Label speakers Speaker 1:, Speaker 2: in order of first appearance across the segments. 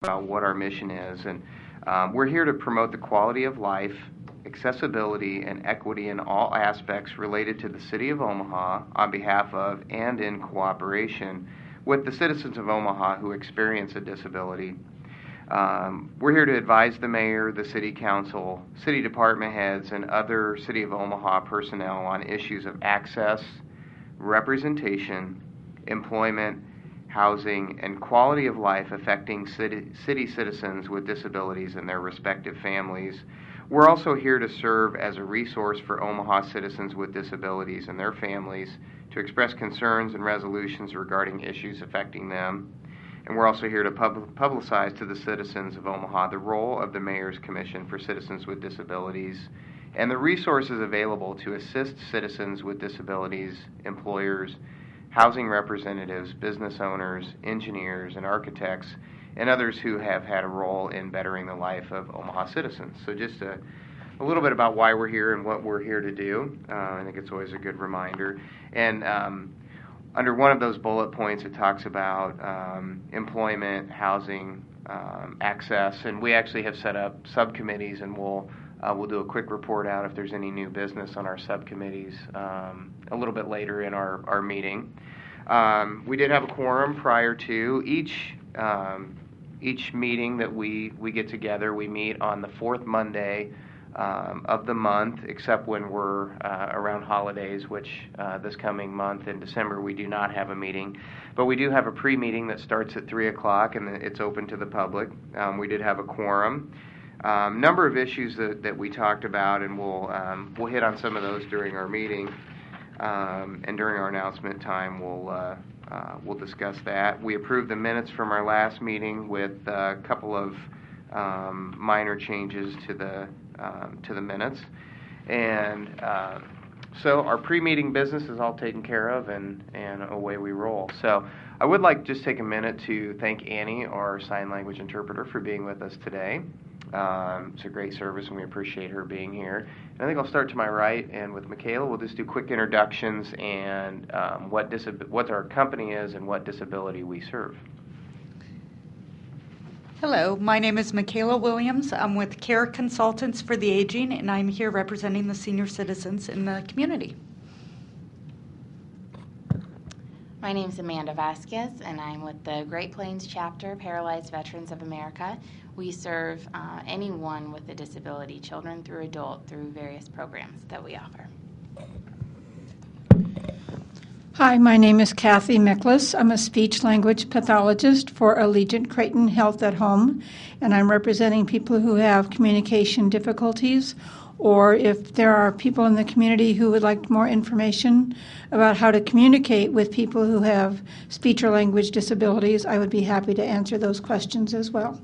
Speaker 1: about what our mission is. And we're here to promote the quality of life, accessibility, and equity in all aspects related to the City of Omaha on behalf of and in cooperation with the citizens of Omaha who experience a disability. We're here to advise the mayor, the city council, city department heads, and other City of Omaha personnel on issues of access, representation, employment, housing, and quality of life affecting city citizens with disabilities and their respective families. We're also here to serve as a resource for Omaha citizens with disabilities and their families to express concerns and resolutions regarding issues affecting them. And we're also here to publicize to the citizens of Omaha the role of the Mayor's Commission for Citizens with Disabilities and the resources available to assist citizens with disabilities, employers, housing representatives, business owners, engineers, and architects, and others who have had a role in bettering the life of Omaha citizens. So just a little bit about why we're here and what we're here to do. I think it's always a good reminder. And under one of those bullet points, it talks about employment, housing, access, and we actually have set up subcommittees, and we'll do a quick report out if there's any new business on our subcommittees a little bit later in our meeting. We did have a quorum prior to each meeting that we get together. We meet on the fourth Monday of the month, except when we're around holidays, which this coming month in December we do not have a meeting. But we do have a pre-meeting that starts at 3 o'clock, and it's open to the public. We did have a quorum. Number of issues that we talked about, and we'll hit on some of those during our meeting, and during our announcement time we'll discuss that. We approved the minutes from our last meeting with a couple of minor changes to the minutes, and so our pre-meeting business is all taken care of, and away we roll. So I would like to just take a minute to thank Annie, our sign language interpreter, for being with us today. It's a great service, and we appreciate her being here. And I think I'll start to my right, and with Michaela, we'll just do quick introductions and what our company is and what disability we serve.
Speaker 2: Hello, my name is Michaela Williams. I'm with Care Consultants for the Aging, and I'm here representing the senior citizens in the community.
Speaker 3: My name is Amanda Vasquez, and I'm with the Great Plains Chapter, Paralyzed Veterans of America. We serve anyone with a disability, children through adult, through various programs that we offer.
Speaker 4: Hi, my name is Kathy Miklas. I'm a speech-language pathologist for Allegiant Creighton Health at Home, and I'm representing people who have communication difficulties, or if there are people in the community who would like more information about how to communicate with people who have speech or language disabilities, I would be happy to answer those questions as well.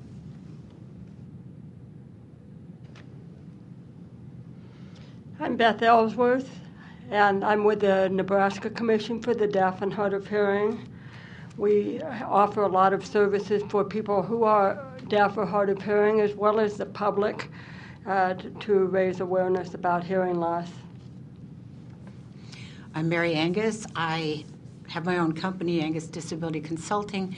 Speaker 5: I'm Beth Ellsworth, and I'm with the Nebraska Commission for the Deaf and Hard of Hearing. We offer a lot of services for people who are deaf or hard of hearing, as well as the public, to raise awareness about hearing loss.
Speaker 6: I'm Mary Angus. I have my own company, Angus Disability Consulting,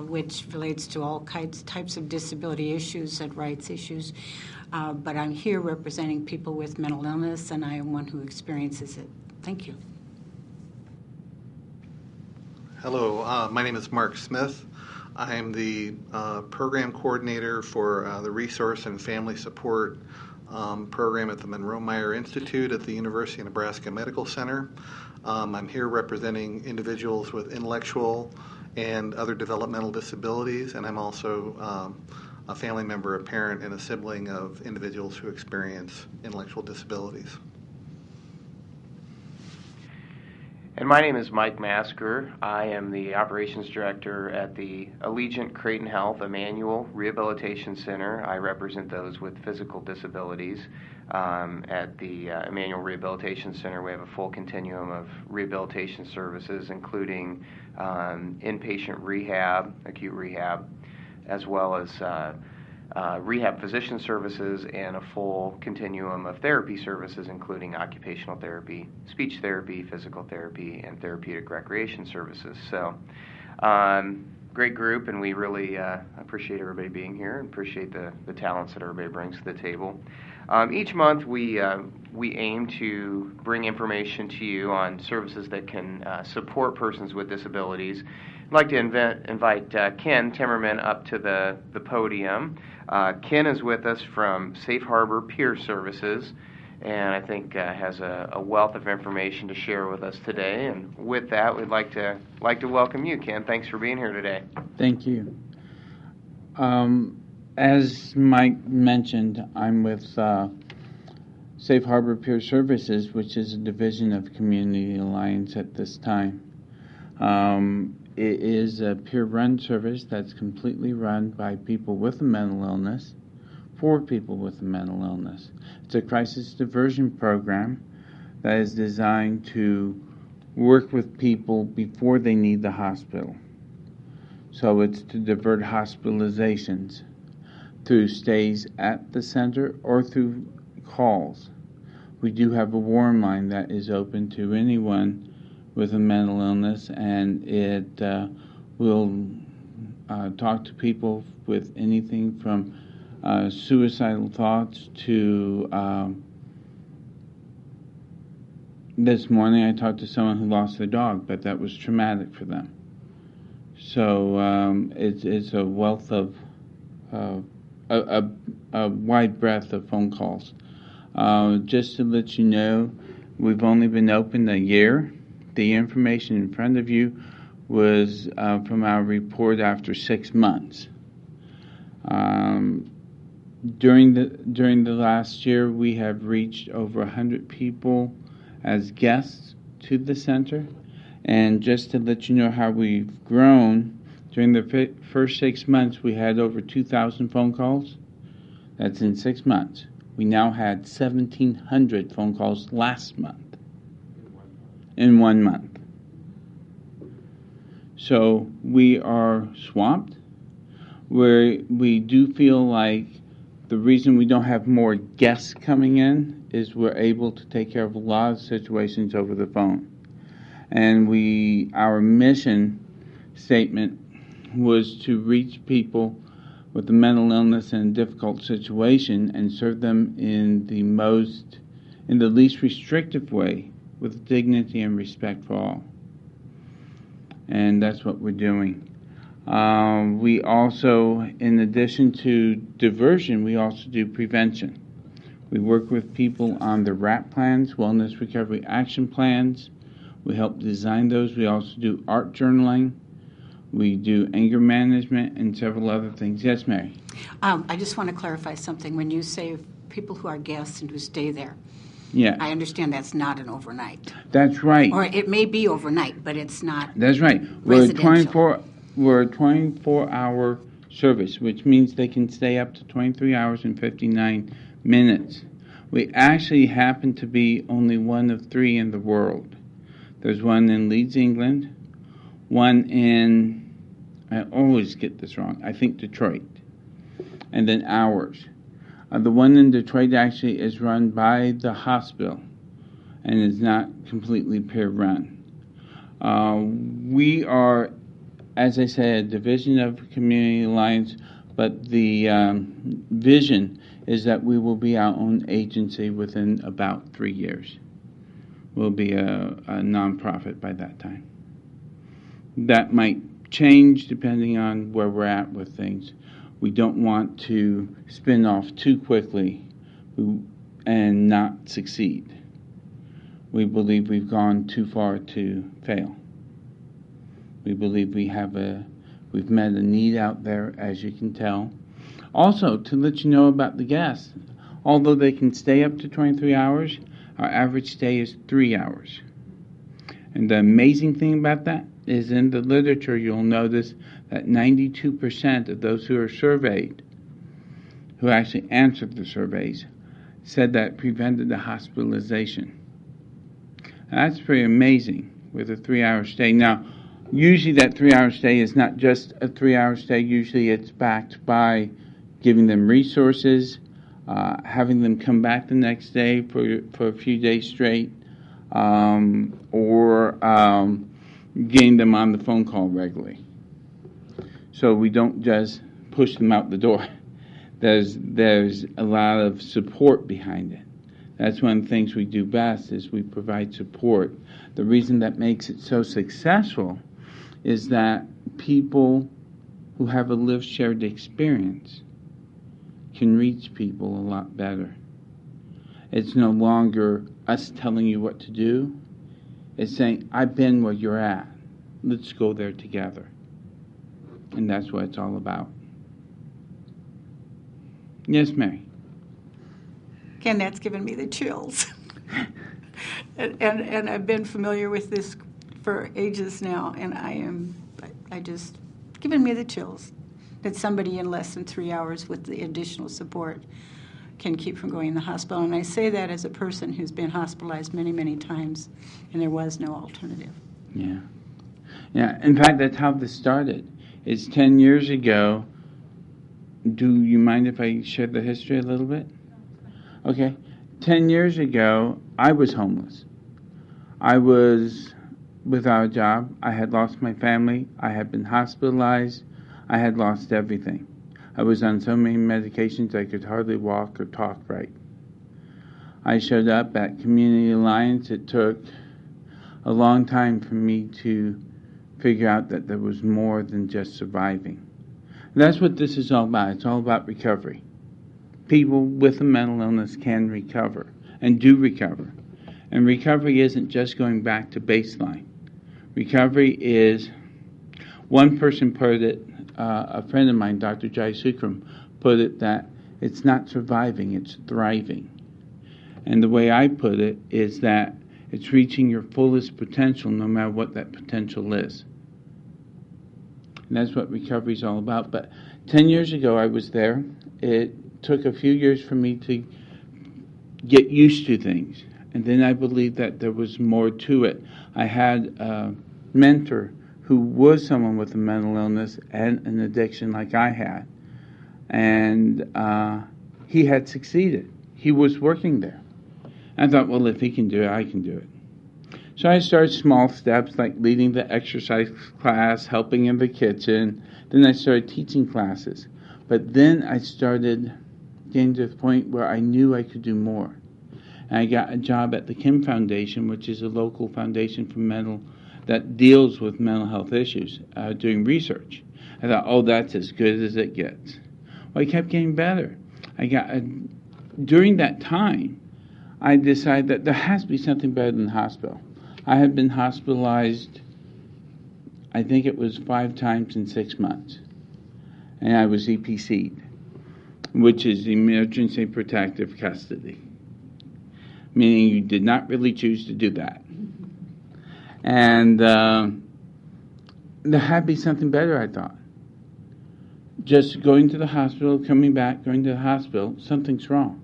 Speaker 6: which relates to all types of disability issues and rights issues. But I'm here representing people with mental illness, and I am one who experiences it. Thank you.
Speaker 7: Hello, my name is Mark Smith. I am the program coordinator for the Resource and Family Support program at the Monroe Meyer Institute at the University of Nebraska Medical Center. I'm here representing individuals with intellectual and other developmental disabilities, and I'm also a family member, a parent, and a sibling of individuals who experience intellectual disabilities.
Speaker 1: And my name is Mike Masker. I am the operations director at the Allegiant Creighton Health Emmanuel Rehabilitation Center. I represent those with physical disabilities. At the Emmanuel Rehabilitation Center, we have a full continuum of rehabilitation services, including inpatient rehab, acute rehab, as well as rehab physician services and a full continuum of therapy services, including occupational therapy, speech therapy, physical therapy, and therapeutic recreation services. So great group, and we really appreciate everybody being here and appreciate the talents that everybody brings to the table. Each month, we aim to bring information to you on services that can support persons with disabilities. I'd like to invite Ken Timmerman up to the podium. Ken is with us from Safe Harbor Peer Services, and I think has a wealth of information to share with us today. And with that, we'd like to welcome you, Ken. Thanks for being here today.
Speaker 8: Thank you. As Mike mentioned, I'm with Safe Harbor Peer Services, which is a division of Community Alliance at this time. It is a peer-run service that's completely run by people with a mental illness, for people with a mental illness. It's a crisis diversion program that is designed to work with people before they need the hospital. So it's to divert hospitalizations through stays at the center or through calls. We do have a warm line that is open to anyone with a mental illness, and it will talk to people with anything from suicidal thoughts to this morning I talked to someone who lost their dog, but that was traumatic for them. So it's a wealth of a wide breadth of phone calls. Just to let you know, we've only been open a year. The information in front of you was from our report after 6 months. During the last year, we have reached over 100 people as guests to the center. And just to let you know how we've grown, during the first 6 months, we had over 2,000 phone calls. That's in 6 months. We now had 1,700 phone calls last month. In 1 month. So we are swamped. We do feel like the reason we don't have more guests coming in is we're able to take care of a lot of situations over the phone. And our mission statement was to reach people with a mental illness and a difficult situation and serve them in the least restrictive way, with dignity and respect for all. And that's what we're doing. We also, in addition to diversion, we also do prevention. We work with people on their RAP plans, Wellness Recovery Action Plans. We help design those. We also do art journaling. We do anger management and several other things. Yes, Mary?
Speaker 6: I just want to clarify something. When you say people who are guests and who stay there,
Speaker 8: yeah,
Speaker 6: I understand that's not an overnight.
Speaker 8: That's right.
Speaker 6: Or it may be overnight, but it's not.
Speaker 8: That's right.
Speaker 6: Residential.
Speaker 8: We're a 24-hour service, which means they can stay up to 23 hours and 59 minutes. We actually happen to be only one of 3 in the world. There's one in Leeds, England, one in, I always get this wrong, I think Detroit, and then ours. The one in Detroit actually is run by the hospital and is not completely peer run. We are, as I said, a division of Community Alliance, but the vision is that we will be our own agency within about 3 years. We'll be a nonprofit by that time. That might change depending on where we're at with things. We don't want to spin off too quickly and not succeed. We believe we've gone too far to fail. We believe we've met a need out there, as you can tell. Also, to let you know about the guests, although they can stay up to 23 hours, our average stay is 3 hours. And the amazing thing about that is in the literature you'll notice that 92% of those who are surveyed, who actually answered the surveys, said that it prevented the hospitalization. And that's pretty amazing with a 3-hour stay. Now, usually that 3-hour stay is not just a 3-hour stay. Usually it's backed by giving them resources, having them come back the next day for a few days straight, or getting them on the phone call regularly. so we don't just push them out the door. There's a lot of support behind it. That's one of the things we do best is we provide support. The reason that makes it so successful is that people who have a lived shared experience can reach people a lot better. It's no longer us telling you what to do. It's saying, I've been where you're at. Let's go there together. And that's what it's all about. Yes, Mary.
Speaker 6: Ken, that's given me the chills. and I've been familiar with this for ages now, and I just, given me the chills that somebody in less than 3 hours with the additional support can keep from going to the hospital. And I say that as a person who's been hospitalized many, many times, and there was no alternative.
Speaker 8: Yeah. Yeah, in fact, that's how this started. It's 10 years ago. Do you mind if I share the history a little bit? Okay. 10 years ago, I was homeless. I was without a job. I had lost my family. I had been hospitalized. I had lost everything. I was on so many medications I could hardly walk or talk right. I showed up at Community Alliance. It took a long time for me to figure out that there was more than just surviving. And that's what this is all about. It's all about recovery. People with a mental illness can recover and do recover. And recovery isn't just going back to baseline. Recovery is, one person put it, a friend of mine, Dr. Jai Sukram, put it that it's not surviving, it's thriving. And the way I put it is that it's reaching your fullest potential no matter what that potential is. And that's what recovery is all about. But 10 years ago I was there. It took a few years for me to get used to things. And then I believed that there was more to it. I had a mentor who was someone with a mental illness and an addiction like I had. And he had succeeded. He was working there. I thought, well, if he can do it, I can do it. So I started small steps like leading the exercise class, helping in the kitchen. Then I started teaching classes. But then I started getting to the point where I knew I could do more. And I got a job at the Kim Foundation, which is a local foundation for that deals with mental health issues, doing research. I thought, oh, that's as good as it gets. Well, I kept getting better. During that time, I decided that there has to be something better than the hospital. I had been hospitalized, I think it was 5 times in 6 months. And I was EPC'd, which is Emergency Protective Custody, meaning you did not really choose to do that. And there had to be something better, I thought. Just going to the hospital, coming back, going to the hospital, something's wrong.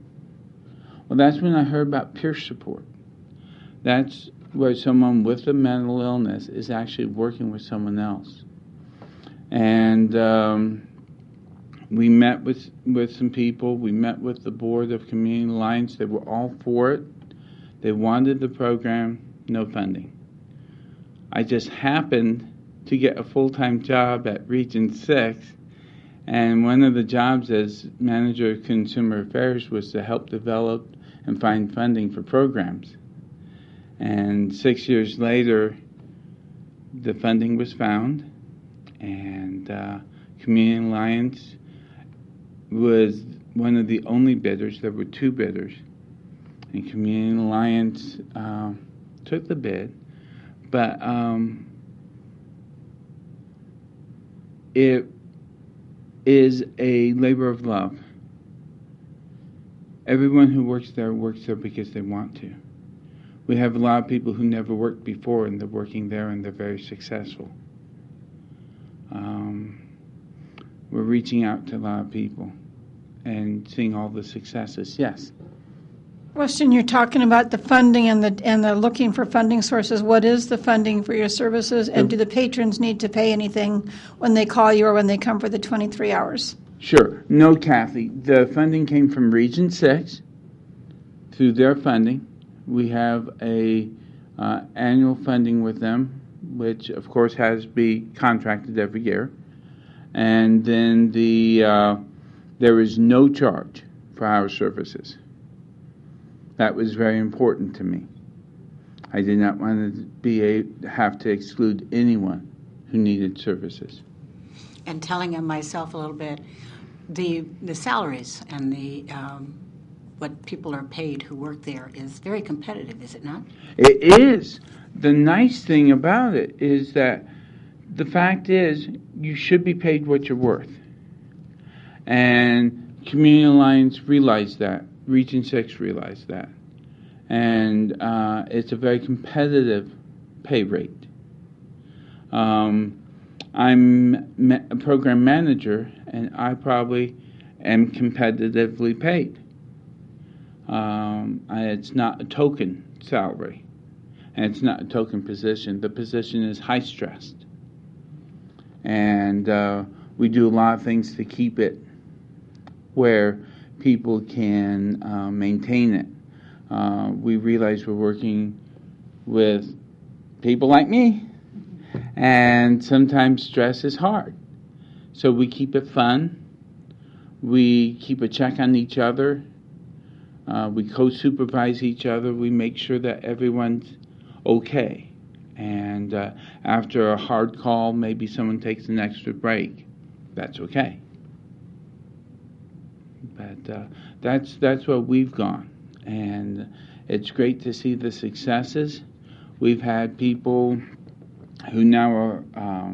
Speaker 8: Well, that's when I heard about peer support. That's where someone with a mental illness is actually working with someone else. And we met with some people. We met with the board of Community Alliance. They were all for it. They wanted the program, no funding. I just happened to get a full-time job at Region 6, and one of the jobs as manager of consumer affairs was to help develop and find funding for programs. And 6 years later, the funding was found, and Community Alliance was one of the only bidders. There were 2 bidders, and Community Alliance took the bid, but it is a labor of love. Everyone who works there because they want to. We have a lot of people who never worked before, and they're working there, and they're very successful. We're reaching out to a lot of people and seeing all the successes. Yes?
Speaker 4: Question, you're talking about the funding and the looking for funding sources. What is the funding for your services, and do the patrons need to pay anything when they call you or when they come for the 23 hours?
Speaker 8: Sure. No, Kathy. The funding came from Region 6 through their funding. We have a annual funding with them, which of course has to be contracted every year. And then there is no charge for our services. That was very important to me. I did not want to have to exclude anyone who needed services.
Speaker 6: And telling on myself a little bit, the salaries and the what people are paid who work there is very competitive, is it not?
Speaker 8: It is. The nice thing about it is that the fact is you should be paid what you're worth. And Community Alliance realized that. Region 6 realized that. And it's a very competitive pay rate. I'm a program manager, and I probably am competitively paid. It's not a token salary, and it's not a token position. The position is high stressed. And we do a lot of things to keep it where people can maintain it. We realize we're working with people like me, and sometimes stress is hard. So we keep it fun. We keep a check on each other. We co-supervise each other. We make sure that everyone's okay. And after a hard call, maybe someone takes an extra break. That's okay. But that's where we've gone. And it's great to see the successes. We've had people who now are,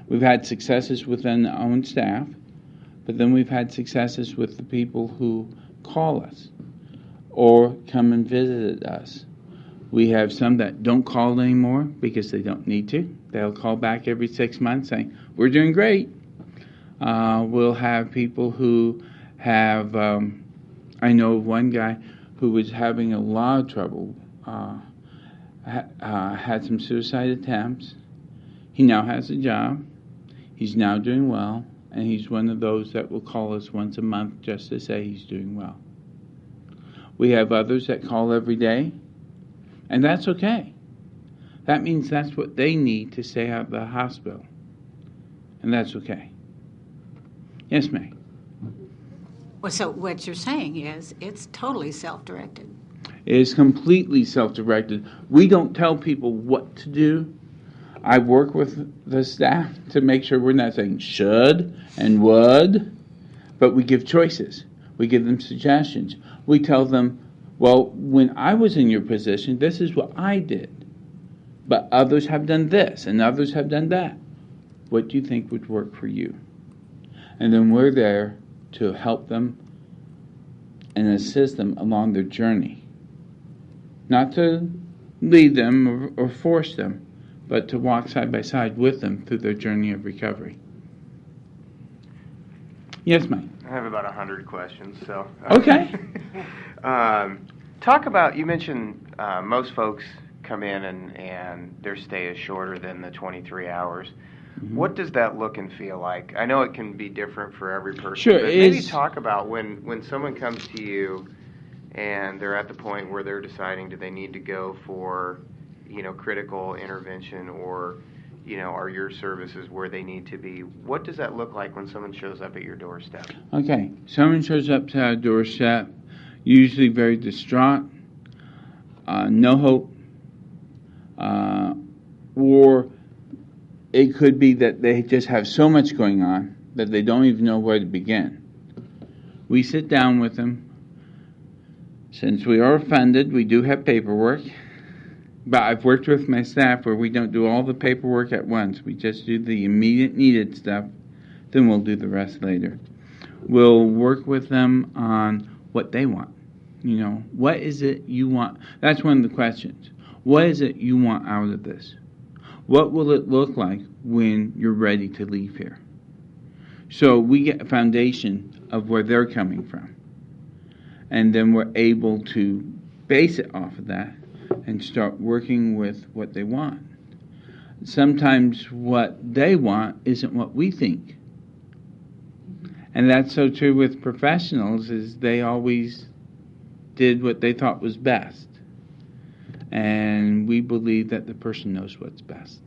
Speaker 8: we've had successes within our own staff, but then we've had successes with the people who call us or come and visit us. We have some that don't call anymore because they don't need to. They'll call back every 6 months saying, we're doing great. We'll have people who have, I know of one guy who was having a lot of trouble, had some suicide attempts. He now has a job. He's now doing well, and he's one of those that will call us once a month just to say he's doing well. We have others that call every day, and that's okay. That means that's what they need to stay out of the hospital, and that's okay. Yes, ma'am.
Speaker 6: Well, so what you're saying is it's totally self-directed.
Speaker 8: It is completely self-directed. We don't tell people what to do. I work with the staff to make sure we're not saying should and would, but we give choices. We give them suggestions. We tell them, well, when I was in your position, this is what I did. But others have done this, and others have done that. What do you think would work for you? And then we're there to help them and assist them along their journey. Not to lead them or force them, but to walk side by side with them through their journey of recovery. Yes, Mike?
Speaker 1: I have about 100 questions, so.
Speaker 8: Okay.
Speaker 1: Talk about, you mentioned most folks come in and their stay is shorter than the 23 hours. Mm-hmm. What does that look and feel like? I know it can be different for every person.
Speaker 8: Sure,
Speaker 1: but maybe talk about when someone comes to you and they're at the point where they're deciding do they need to go for, critical intervention or, are your services where they need to be? What does that look like when someone shows up at your doorstep?
Speaker 8: Okay, someone shows up to our doorstep, usually very distraught, no hope, or it could be that they just have so much going on that they don't even know where to begin. We sit down with them. Since we are funded, we do have paperwork. But I've worked with my staff where we don't do all the paperwork at once. We just do the immediate needed stuff. Then we'll do the rest later. We'll work with them on what they want. What is it you want? That's one of the questions. What is it you want out of this? What will it look like when you're ready to leave here? So we get a foundation of where they're coming from. And then we're able to base it off of that and start working with what they want. Sometimes what they want isn't what we think. And that's so true with professionals, is they always did what they thought was best. And we believe that the person knows what's best.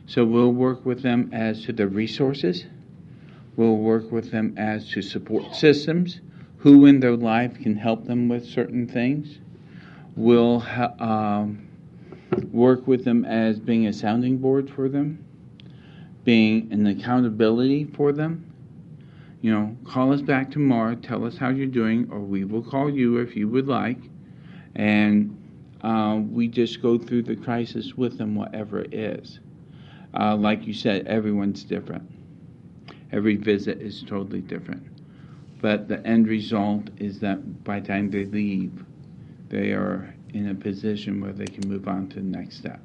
Speaker 8: So we'll work with them as to the resources We'll work with them as to support systems, who in their life can help them with certain things. We'll work with them as being a sounding board for them, being an accountability for them. You know, call us back tomorrow, tell us how you're doing, or we will call you if you would like. And we just go through the crisis with them, whatever it is. Like you said, everyone's different. Every visit is totally different. But the end result is that by the time they leave, they are in a position where they can move on to the next step.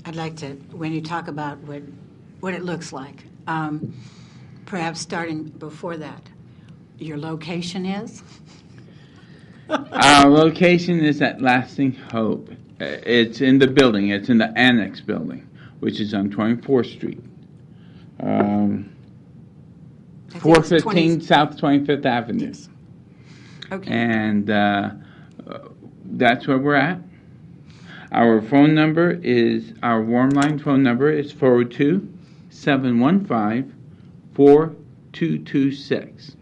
Speaker 6: I'd like to, when you talk about what it looks like, perhaps starting before that, your location is?
Speaker 8: Our location is at Lasting Hope. It's in the building. It's in the Annex building, which is on 24th Street. 415 South 25th Avenue.
Speaker 6: Yes. Okay.
Speaker 8: And that's where we're at. Our phone number is, our warm line phone number is 402-715-4226.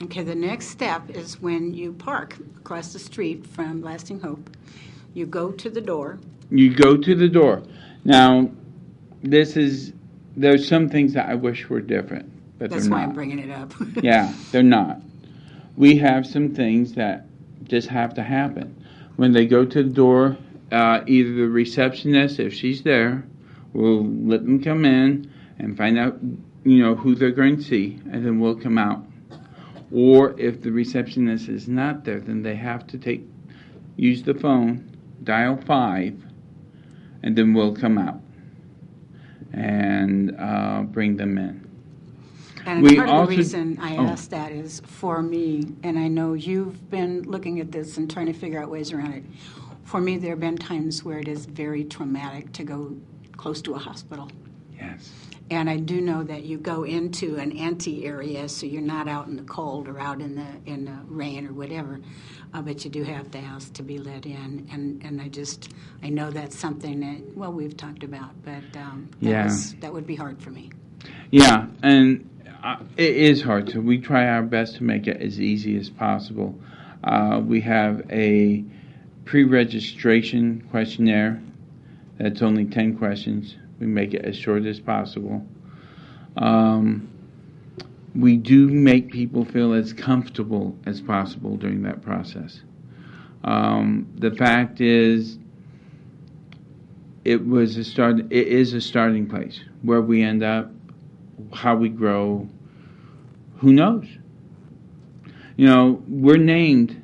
Speaker 6: Okay, the next step is when you park across the street from Lasting Hope, you go to the door.
Speaker 8: You go to the door. Now, there's some things that I wish were different, but
Speaker 6: That's
Speaker 8: they're
Speaker 6: why
Speaker 8: not.
Speaker 6: I'm bringing it up.
Speaker 8: Yeah, they're not. We have some things that just have to happen. When they go to the door, either the receptionist, if she's there, will let them come in and find out, who they're going to see, and then we'll come out. Or if the receptionist is not there, then they have to use the phone, dial 5, and then we'll come out and bring them in.
Speaker 6: And part of the reason I asked that is for me, and I know you've been looking at this and trying to figure out ways around it. For me, there have been times where it is very traumatic to go close to a hospital.
Speaker 8: Yes.
Speaker 6: And I do know that you go into an area, so you're not out in the cold or out in the rain or whatever, but you do have to ask to be let in. And I know that's something that, we've talked about, but that would be hard for me.
Speaker 8: Yeah, and it is hard. So we try our best to make it as easy as possible. We have a pre-registration questionnaire that's only 10 questions. We make it as short as possible. We do make people feel as comfortable as possible during that process. The fact is, it is a starting place. Where we end up, how we grow, who knows? We're named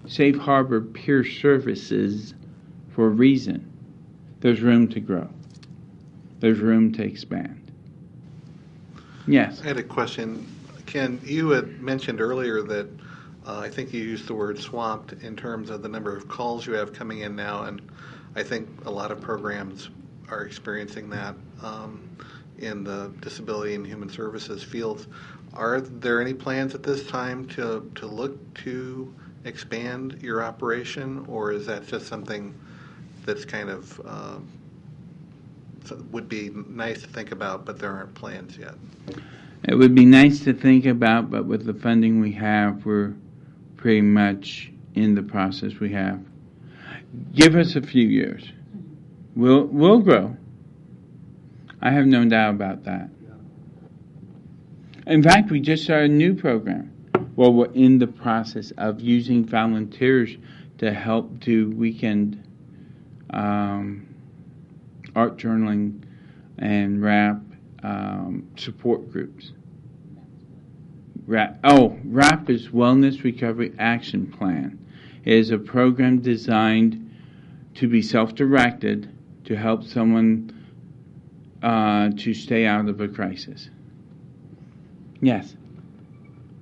Speaker 8: Safe Harbor Peer Services for a reason. There's room to grow. There's room to expand. Yes.
Speaker 7: I had a question. Ken, you had mentioned earlier that I think you used the word swamped in terms of the number of calls you have coming in now, and I think a lot of programs are experiencing that in the disability and human services fields. Are there any plans at this time to look to expand your operation, or is that just something that's kind of would be nice to think about, but there aren't plans yet?
Speaker 8: It would be nice to think about, but with the funding we have, we're pretty much in the process we have. Give us a few years. We'll grow. I have no doubt about that. In fact, we just started a new program. Well, we're in the process of using volunteers to help do weekend art journaling and rap support groups. RAP is Wellness Recovery Action Plan. It is a program designed to be self-directed to help someone to stay out of a crisis. Yes.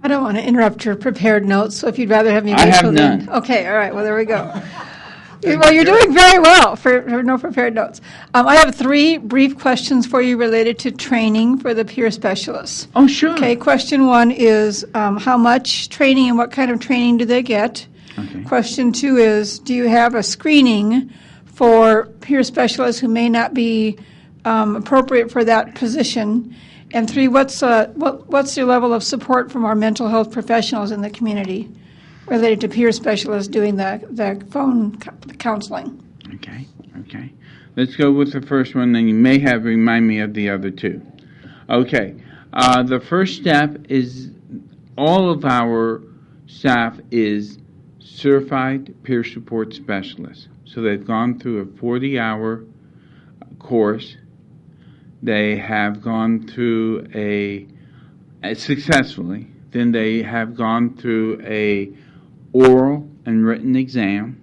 Speaker 4: I don't want to interrupt your prepared notes, so if you'd rather have me
Speaker 8: I
Speaker 4: wait
Speaker 8: have
Speaker 4: till
Speaker 8: none.
Speaker 4: Okay, all right, well, there we go. Well, you're doing very well for no prepared notes. I have 3 brief questions for you related to training for the peer specialists.
Speaker 8: Oh, sure.
Speaker 4: Okay, question 1 is how much training and what kind of training do they get?
Speaker 8: Okay.
Speaker 4: Question 2 is, do you have a screening for peer specialists who may not be appropriate for that position? And 3, what's your level of support from our mental health professionals in the community related to peer specialists doing the phone counseling?
Speaker 8: Okay. Let's go with the first one, then you may have remind me of the other two. Okay. The first step is all of our staff is certified peer support specialists. So they've gone through a 40-hour course. They have gone through successfully. Then they have gone through a oral and written exam.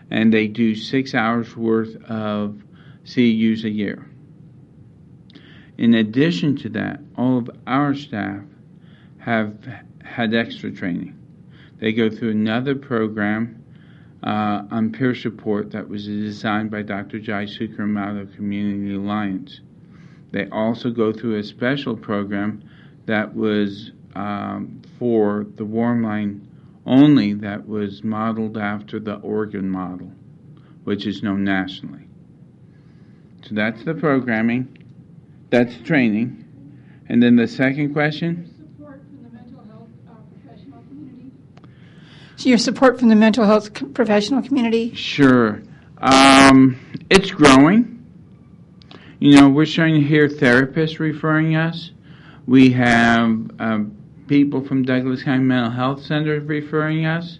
Speaker 8: And they do 6 hours worth of CEUs a year. In addition to that, all of our staff have had extra training. They go through another program on peer support that was designed by Dr. Jai Sukram out of Community Alliance. They also go through a special program that was for the warm line only, that was modeled after the Oregon model, which is known nationally. So that's the programming, that's training. And then the second question?
Speaker 4: Support from the mental health professional community. So your support from the mental health professional community?
Speaker 8: Sure. It's growing. We're starting to hear therapists referring us. We have people from Douglas County Mental Health Center referring us,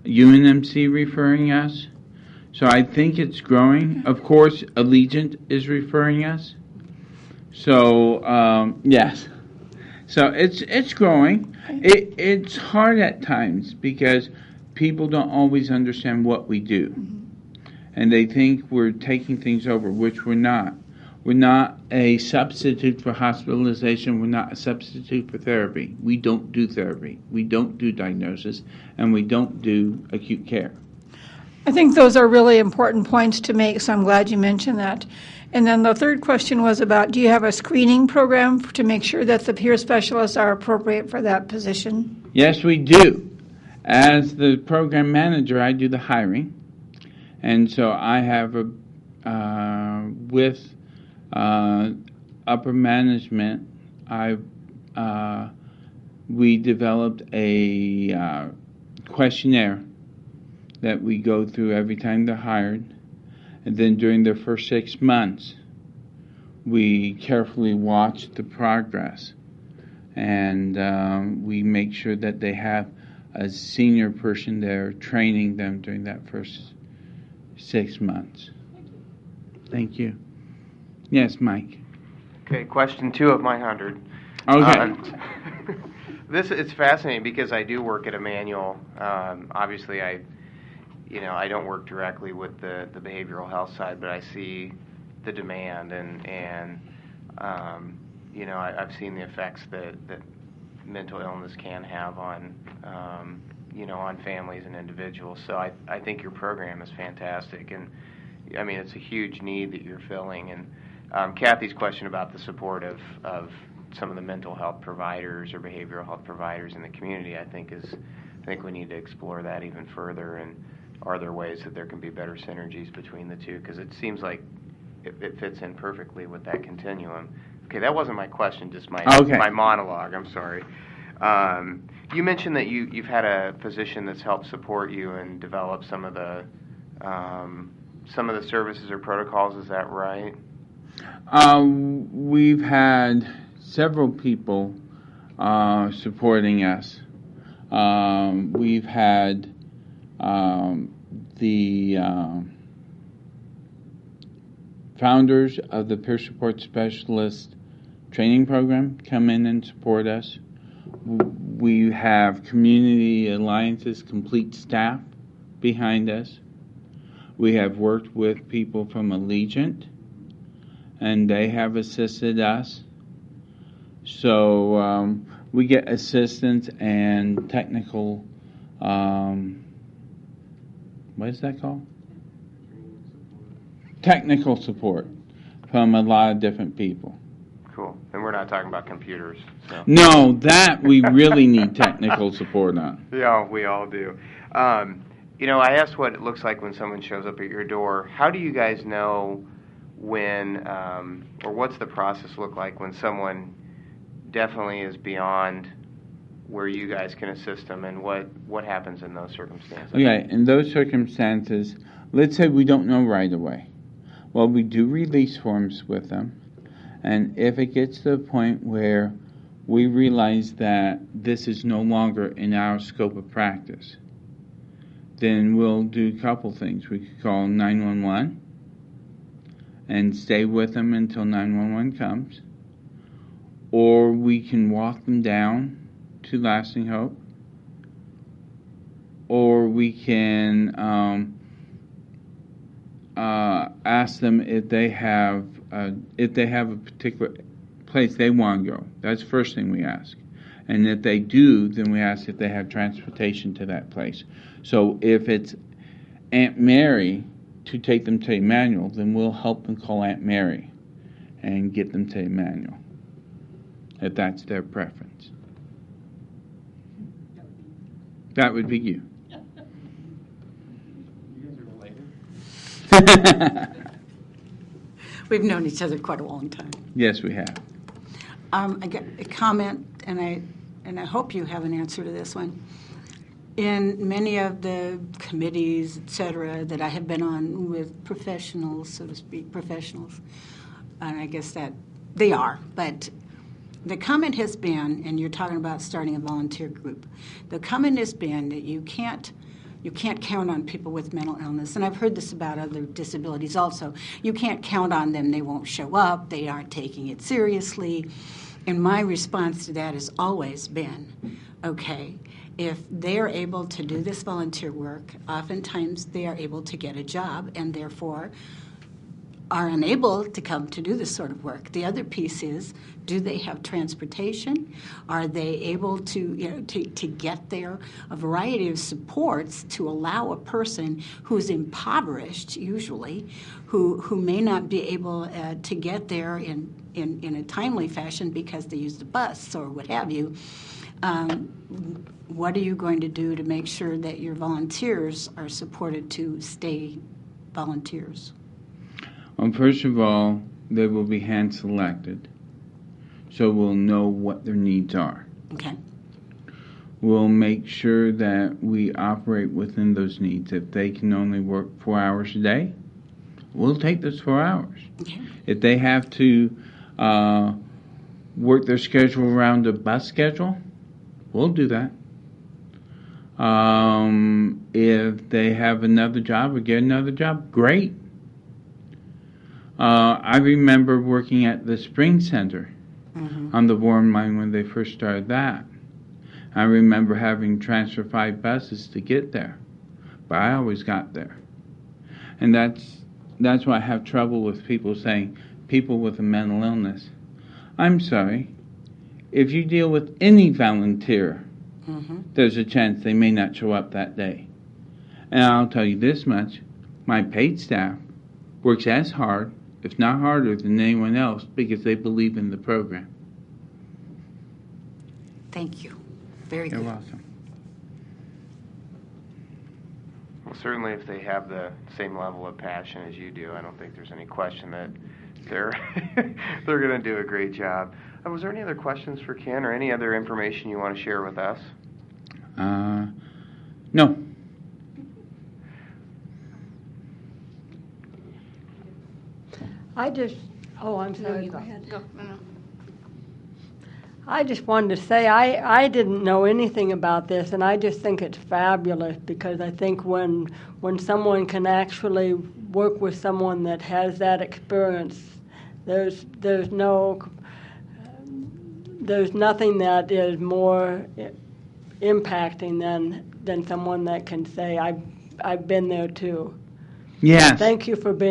Speaker 8: UNMC referring us. So I think it's growing. Of course, Allegiant is referring us. So, yes. So it's growing. It's hard at times because people don't always understand what we do. And they think we're taking things over, which we're not. We're not a substitute for hospitalization. We're not a substitute for therapy. We don't do therapy. We don't do diagnosis. And we don't do acute care.
Speaker 4: I think those are really important points to make, so I'm glad you mentioned that. And then the third question was about, do you have a screening program to make sure that the peer specialists are appropriate for that position?
Speaker 8: Yes, we do. As the program manager, I do the hiring. And so I have with upper management, we developed a questionnaire that we go through every time they're hired. And then during their first 6 months, we carefully watch the progress. And we make sure that they have a senior person there training them during that first 6 months. Thank you. Yes, Mike.
Speaker 1: Okay, question 2 of my 100.
Speaker 8: Okay.
Speaker 1: It's fascinating because I do work at a manual. Obviously, I don't work directly with the behavioral health side, but I see the demand, and I've seen the effects that mental illness can have on on families and individuals. So I think your program is fantastic, and I mean it's a huge need that you're filling. And Kathy's question about the support of some of the mental health providers or behavioral health providers in the community, I think we need to explore that even further. And are there ways that there can be better synergies between the two? Because it seems like it fits in perfectly with that continuum. Okay, that wasn't my question, just my monologue. I'm sorry. You mentioned that you've had a physician that's helped support you and develop some of the services or protocols. Is that right?
Speaker 8: We've had several people supporting us. We've had the founders of the Peer Support Specialist Training Program come in and support us. We have Community Alliance's complete staff behind us. We have worked with people from Allegiant, and they have assisted us. So we get assistance and technical, what is that called? Technical support from a lot of different people.
Speaker 1: Cool. And we're not talking about computers. So.
Speaker 8: No, that we really need technical support on.
Speaker 1: Yeah, we all do. I asked what it looks like when someone shows up at your door. How do you guys know when, or what's the process look like when someone definitely is beyond where you guys can assist them, and what happens in those circumstances?
Speaker 8: Okay, in those circumstances, let's say we don't know right away. Well, we do release forms with them, and if it gets to the point where we realize that this is no longer in our scope of practice, then we'll do a couple things. We could call 911 and stay with them until 911 comes, or we can walk them down to Lasting Hope, or we can ask them if they have a particular place they want to go. That's the first thing we ask. And if they do, then we ask if they have transportation to that place. So if it's Aunt Mary to take them to Emmanuel, then we'll help them call Aunt Mary and get them to Emmanuel, if that's their preference. That would be you.
Speaker 6: You guys are related? We've known each other quite a long time.
Speaker 8: Yes, we have.
Speaker 6: I got a comment, and I hope you have an answer to this one. In many of the committees, et cetera, that I have been on with professionals, so to speak, professionals, and I guess that they are, but the comment has been, and you're talking about starting a volunteer group, the comment has been that you can't count on people with mental illness, and I've heard this about other disabilities also. You can't count on them, they won't show up, they aren't taking it seriously. And my response to that has always been, okay, if they're able to do this volunteer work, oftentimes they are able to get a job and therefore are unable to come to do this sort of work. The other piece is, do they have transportation? Are they able to get there? A variety of supports to allow a person who's impoverished, usually, who may not be able to get there in a timely fashion because they used a bus or what have you. What are you going to do to make sure that your volunteers are supported to stay volunteers?
Speaker 8: Well, first of all, they will be hand-selected, so we'll know what their needs are.
Speaker 6: Okay.
Speaker 8: We'll make sure that we operate within those needs. If they can only work 4 hours a day, we'll take those 4 hours.
Speaker 6: Okay.
Speaker 8: If they have to work their schedule around a bus schedule, we'll do that. If they have another job or get another job, great. I remember working at the Spring Center on the Warren Line when they first started that. I remember having to transfer 5 buses to get there, but I always got there. And that's why I have trouble with people saying people with a mental illness. I'm sorry. If you deal with any volunteer, there's a chance they may not show up that day. And I'll tell you this much, my paid staff works as hard, if not harder, than anyone else because they believe in the program.
Speaker 6: Thank you. Very good.
Speaker 8: You're welcome.
Speaker 1: Well, certainly if they have the same level of passion as you do, I don't think there's any question that they're they're going to do a great job. Was there any other questions for Ken or any other information you want to share with us?
Speaker 8: No.
Speaker 5: I'm sorry. Go ahead.
Speaker 3: Go. No.
Speaker 5: I just wanted to say I didn't know anything about this, and I just think it's fabulous because I think when someone can actually work with someone that has that experience, there's nothing that is more impacting than someone that can say I've been there too.
Speaker 8: Yes.
Speaker 5: Thank you for being